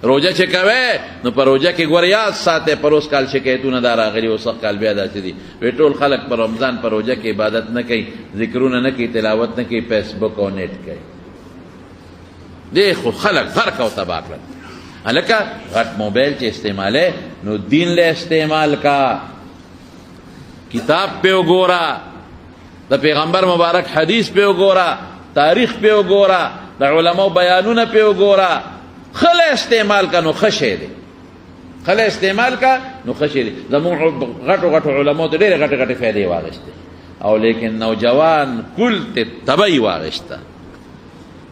روجه چې کوې نو په روجه کې ګوره یاد ساتئ پر اوس کال شکایتونه دا راغلي اوس کال بیا داسې دي وایي ټول خلک په رمضان په روجه کې عبادت نه کوي ذکرونه نه کوي تلاوت نه کوي فیسبک او نیټ کوي دی خو خلک غرق او تباه کړل هلکه غټ موبایل چې استعمالوې نو دین له استعمال کا کتاب پہ وګوره د پیغمبر مبارک حدیث پہ وګوره تاریخ پہ وګوره د علماء بیانونه پہ وګوره خله استعمال کا نو خشه دی خله استعمال کا نو خشه دی زمون غټو علماء ته ډېرې غټې فایدې واغېستې او لیکن نوجوان کل ته تبعی واغېسته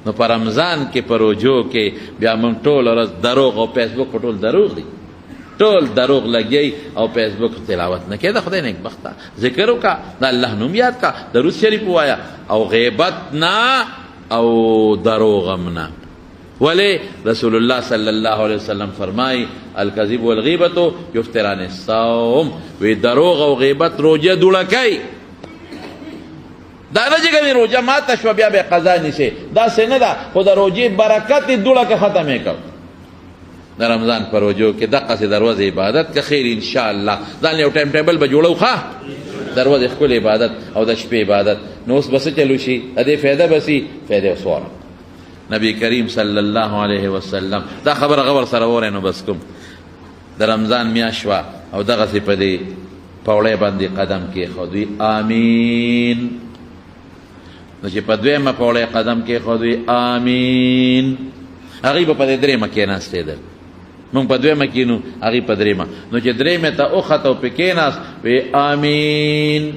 نو په رمضان کې په روجو کې بیا موږ ټول ورځ دروغ او فیسبک په ټول دروغ دی ټول دروغ لګي او فیسبک تلاوت نه کوي د خدای نیکبخته ذکر وکړه د الله نوم یاد کړه درود شریف ووایه او غیبت نه او دروغ هم نه ولی رسول الله صلی الله علیه وسلم فرمای الکذب والغیبت یفتران الصوم وی دروغ او غیبت روجه دوړه کوي دا نه چې کوي روجه ماته شوه بیا به قضا نیسي داسې نه ده خو د روجې برکت یې دوړه که ختمې کوو د رمضان په روجو کې دقسې د ورځې عبادت که خیر انشاءالله ځان یو ټایم ټیبل به جوړو ښه د ورځې ښکلې عبادت او د شپې عبادت نو اوس به څه چلو شي د دې فایده به سي فایده وسواره نبی کریم صلی الله علیه وسلم دا خبره غور سره وره نو بس کوم د رمضان میاشت وه او دغسې په دې پوړۍ باندې قدم کېښودوي آمین نو چې په دویمه پوړۍ قدم کېښودوي آمین هغوی به په دې درېیمه کېناستېدل مونږ په دویمه کېنو هغوی په درېیمه نو چې درېیمې ته وخته او پې کېناست وی آمین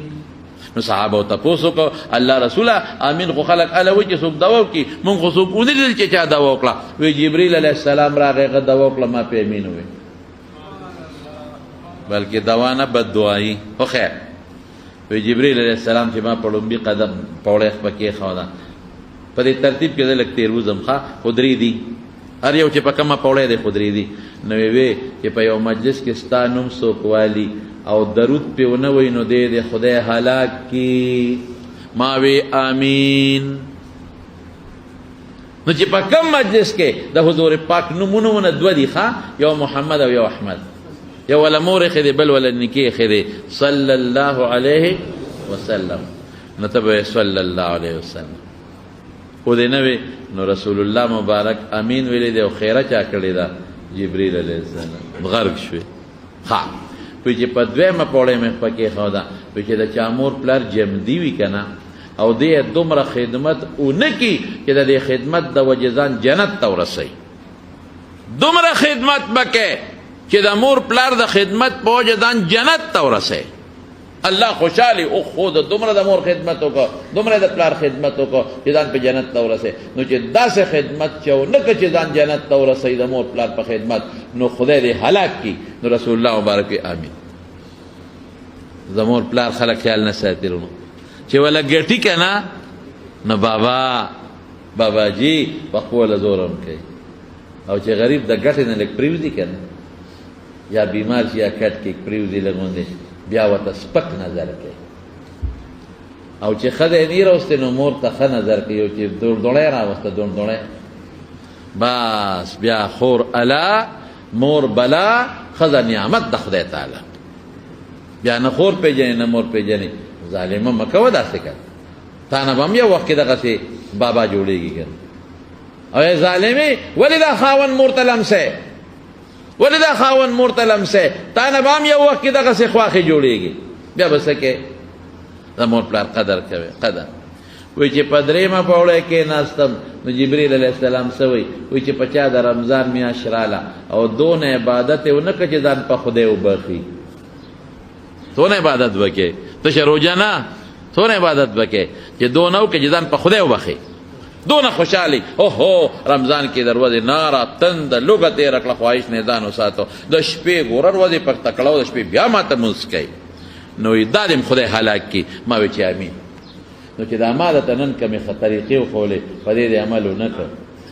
نو صحابه او تپوس وکړو الله رسوله امین خو خلک اله وایي چې څوک دوا وکړي مونږ خو څوک ونه لیدل چې چا دوا وکړه وی جبریل علیه السلام راغی هغه دوا وکړه ما پې امین ووی بلکې دوا نه بد دعایي خو خیر وی جبریل علیه السلام چې ما په لومبي قدم پوړۍ خپه کېښوده په دې ترتیب کې زه لږ تېر وځم ښه خو درې دي هر یو چې په کومه پوړۍ دی خو درې دي نو وی چې په یو مجلس کې ستا نوم څوک والي او درود پې ونه وی نو دی د خدای هلاک کی ما وی آمین نو چې په کم مجلس کې د حضور پاک نومونه ونه دوه دي ښه یو محمد او یو احمد یو ولا مور ایښی دی بل ولا نکي ایښی دی صلی الله علیه وسلم نو ته به صلی الله علیه وسلم خو دې نه وی نو رسول الله مبارک امین ویلی دی او خیره چا کړې ده جبریل علیه السلام غرق شوې ښه وی چې په دویمه پوړۍ مې خپه کېښوده وی چې د چا مور پلار جمدي وي که نه او دې دومره خدمت ونه کي چې د دې خدمت د وجې ځان جنت ته ورسوي دومره خدمت به کوې چې د مور پلار د خدمت په وجې ځان جنت ته ورسوي الله خوشحالي او خو د دومره د مور خدمت وکړه دومره د پلار خدمت وکړه چې ځان په جنت ته ورسوي نو چې داسې خدمت چې ونه کړه چې ځان جنت ته ورسوي د مور پلار په خدمت نو خدای دې هلاک کړي نو رسول الله مبارک آمین زمور پلار خلک خیال نه ساتي نو چې ولا ګټي که نه نو باباجي په خپله زور هم کوي او چې غریب د ګټې نه لږ پرېوځي که نه یا بیمار شي یا کټ کې پرېوځي لږ غوندې بیا ورته سپک نظر کوي او چې ښځه یې نه راوستې نو مور ته ښه نظر کوي او چې دوړدوړی راوسته دوړدوړی بس بیا خور الا مور بلا ښځه نعمت د خدای تعالی بیا نه خور پېژنې نه مور پېژنې ظالمه مه کوه داسې که تا نه به هم یو وخت کې دغسې بابا جوړېږي که او ای ظالمې ولې دا خاوند مور ته لمسی ولې دا خاوند مور ته لمسی تا نه به هم یو وخت کې دغسې خواښې جوړېږي بیا به څه کې د مور پلار قدر کوي قدر وی چې په درېیمه پوړۍ کېناستم نو جبریل علیه السلام څه وی چې په چا د رمضان میاشت راله او دونه عبادت یې ونه کړه چې ځان په خدای وبخي څونه عبادت وکړې تشه روژه نه څونه عبادت وکړې چې دونه وکړې چې ځان په خدای وبخي دونه خوشحالي اوهو رمضان کې د ورځې ناره تنده لوږه تېره کړه خواهش نه ځان وساتو د شپې ګوره ورځې په تکړه د شپې بیا ماته مونځ کوي نو دا دې خدای هلاک کړي ما وی چې امین نو چې دا ما درته نن کمې طریقې وښولې په دې دې عمل ونه کړ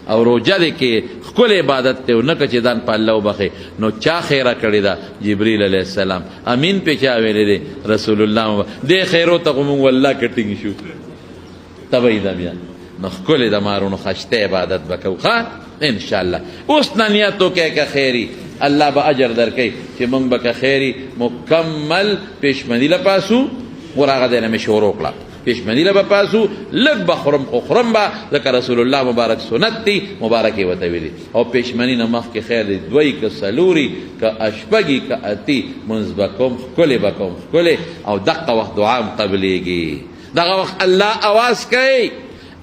او روژه دې کې ښکلی عبادت دی ونه کړه چې ځان په الله وبخې نو چا خیره کړې ده جبریل علیه السلام امین پې چا ویلی دی رسول الله دې خیرو ته خو مونږ والله که ټینګ شو تبه یې ده بیا نو ښکلی د مارونو خشته عبادت به کوو ښه انشاءالله. اوس نه نیت وکړئ که خیري، الله به اجر درکوي چې موږ به که خیري مکمل پېشمني له پاسو. ور هغه دی نه مې شروع کړه، پېشمني له به پاسو، لږ به خورم خو خورم به، ځکه رسول الله مبارک سنت دی، مبارک یې ورته ویلي. او پېشمني نه مخکې خیر دی دوی که څلوري که اشپږي که اتي منځ به کوم، ښکلې به کوم ښکلې، او دقه وخت دعا هم قبلېږي. دغه وخت الله اواز کوي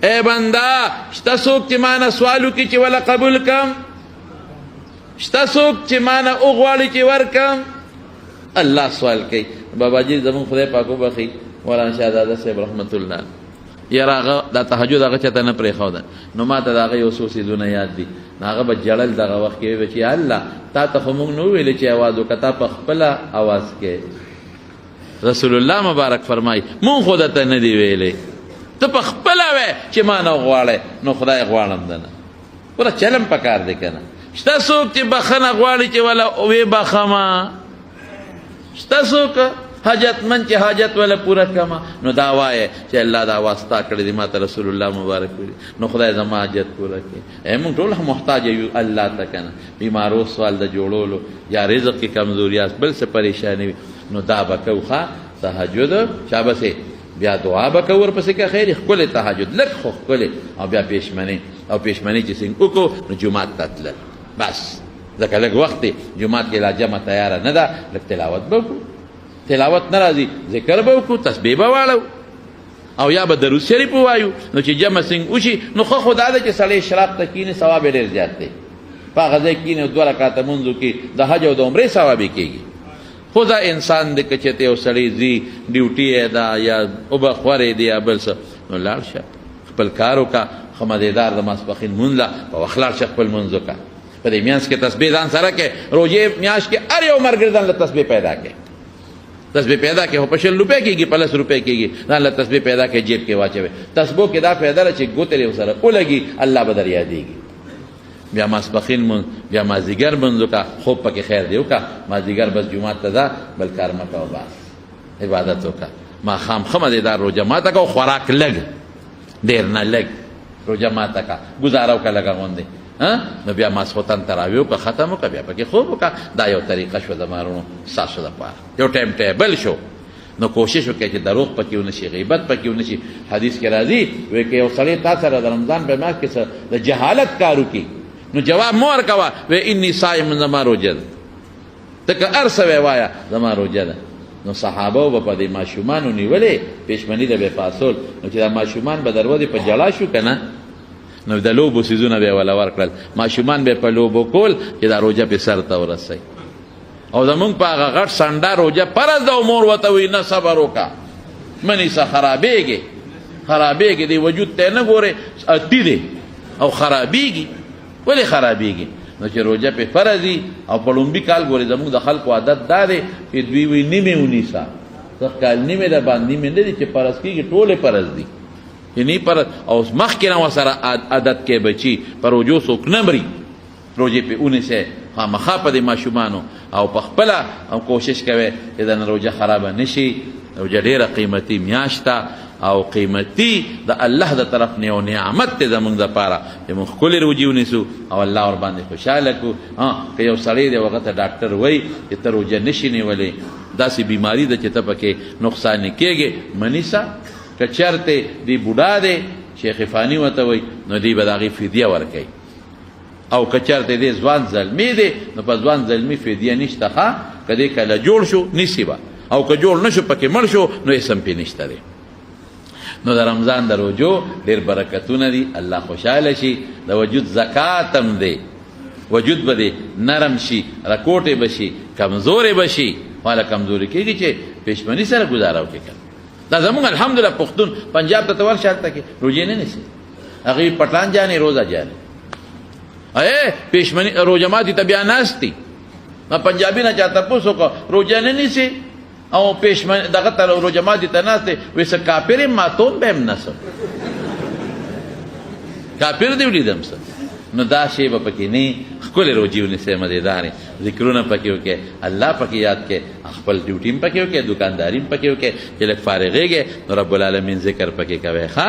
ای بنده شته څوک چې ما نه سوال وکړي چې وله قبول کم؟ شته څوک چې ما نه وغواړي چې ورکم؟ الله سوال کوي. باباجي زمونږ خدای پاک وبخي مولانا شهزاده صاحب رحمت الله، یاره هغه دا تهجد هغه چاته نه پرېښوده، نو ما ته د هغه یو څو څیزونه یاد دي. نو هغه به جړل دغه وخت کې ویل چې الله تا ته خو موږ نه وویلې چې اواز وکړه، تا په خپله اواز کې. رسول الله مبارک فرمایي مونږ خو درته نه دي ویلې، ته په خپله وی چې ما نه غواړې، نو خدای غواړم ده نه. وره چلم پکار دی که نه؟ شته څوک چې بخښنه غواړي چې وله وې بخښمه؟ شته څوک حاجتمند چې حاجت ولا پوره کما؟ نو دا وایه چې الله دا واسطه کړې دي ما ته رسول الله مبارک ویلي، نو خدای زما حاجت پوره کړي. موږ ټول محتاج یو الله ته که نه؟ بیمارو سوال د جوړولو یا رزق کې کمزوري است، بل څه پریشاني وي، نو دا به کوو ښه تهجد شابسې، بیا دعا به کوو ورپسې که خیر ښکلې تهجد لږ خو ښکلې، او بیا پېشمنۍ. او پېشمنۍ چې څنګه وکړو نو جومات ته تلل بس، ځکه لږ وخت دی جومات کې لا جمع تیاره نه ده، لږ تلاوت به وکړو، تلاوت نه راځي ذکر به وکړو، تسبیح به واړو، او یا به درود شریف ووایو. نو چې جمع څنګه وشي نو ښه خو دا ده چې سړی اشراق ته کښېني ثواب یې ډېر زیات دی. په هغه ځای کښېني او 2 رکعته مونځو کې د حج او د عمرې ثواب یې کېږي. خو دا انسان دی که چېرته یو سړی ځي ډیوټي یې ده یا اوبه خورې دی یا بل څه، نو لاړ شه خپل کار وکړه، ښه مزېدار د ماسپښین مونځ له په وخت لاړ شه خپل مونځ وکړه. په دې میانځ کې تسبیح ځان سره کې، روژې میاشت کې هر یو مرګردن له تسبیح پیدا کې، تسبیح پیدا کې، خو په 100 روپۍ کېږي، په 10 روپۍ کېږي، ځان له تسبیح پیدا کې جیب کې واچوي. تسبیح کې دا فایده ده چې ګوتې یې ورسره ولګي الله به در یادېږي. بیا ماسپښین مونځ، بیا مازدیګر مونځ وکړه، خوب پکې خیر دی وکړه، مازدیګر بس جومات ته ځه، بل کار مه کوه، بس عبادت وکړه. ماښام ښه مزېدار روژه ماته کوه، خوراک لږ ډېر نه لږ روژه ماته کړه، ګزاره وکړه لږه غوندې، نو بیا ماسخوتن تراویح وکړه، ختم وکړه، بیا پکې خوب وکړه. دا یو طریقه شو د مارونو ستاسو دپاره، یو ټایم ټیبل شو. نو کوشش وکړئ چې دروغ پکې ونه شي، غیبت پکې ونه شي. حدیث کې راځي وایي که یو سړی تا سره د رمضان په میاشت کې د جهالت کار وکړي نو جواب مه ورکوه وایي اني صائم، زما روژه ده، ته که هر څه وایه زما روژه ده. نو صحابه به په دې ماشومانو نیولې پېشمني د به پاسول، نو چې دا ماشومان به در ودې په جلا شو که نه، نو د لوبو څیزونه به یې وله ورکړل، ماشومان به یې په لوبو کول چې دا روژه پې سر ته ورسوي. او زمونږ په هغه غټ سنډه روژه فرض ده او مور ورته وایي نه صبر وکړه مه نیسه، خرابېږي خرابېږي، دی وجود ته یې نه ګورې اتی دی او خرابېږي. ولې خرابېږي؟ نو چې روژه پې فرض وي او په لومبي کال ګورې زمونږ د خلکو عادت دا دی چې دوی وایي نیمې ونیسه، سخت کال نیمې ده باندې نیمې نه دي چې فرض کېږي، ټولې فرض دي یعنی پر او مخکې نه ورسره عادت کې بچي په روژو څوک نه مري، روژې پې ونیسئ خامخا په دې ماشومانو، او په خپله کوشش کوئ چې د روژه خرابه نه شي. روژه ډېره قیمتي میاشت ده او قیمتي د الله د طرف نه یو نعمت دی زمونږ دپاره چې موږ ښکلې روژې ونیسو او الله ورباندې خوشحاله کړو. که یو سړی دی هغه ته ډاکټر وایي چې ته روژه نشي نیولی، داسې بیماري ده چې ته پکې نقصان کېږي، مه نیسه. که چرته دی بوډا دی شیخ فانی ورته وایي نو دی به د هغې فدیه ورکوي، او که چرته دی ځوان زلمي دی نو په ځوان زلمي فدیه نشته، ښه که دی کله جوړ شو نیسي به، او که جوړ نه شو پکې مړ شو نو اسم پې نشته دی. نو د رمضان د روژو ډېر برکتونه دي، الله خوشحاله شي. د وجود زکات هم دی، وجود به دی نرم شي، رکوټې به شي، کمزورې به شي. والا کمزوري کېږي چې پېشمني سره ګزاره وکړي. دا زمونږ الحمدلله پښتون پنجاب ته ته ورشه هلته کې روژې نه نیسي، هغوی پټان جانې روزه جانې پېشمني روژه ماتي ته بیا ناست دي. ما پنجابي نه چا تپوس وکړه روژه نه نیسي او پېشمني دغه ته روژه ماتي ته ناست دی، وایي څه کافر یم ماتوم به یم نسم، کافر دې ولیدم څه. نو دا شی به پکې نه ښکلې روژې ونیسئ، مزېدارې ذکرونه پکې وکړئ، الله پکې یاد کړئ، خپل ډیوټي هم پکې وکړئ، دکانداري هم پکې وکړئ، چې لږ فارغېږئ نو رب العالمین ذکر پکې کوئ. ښه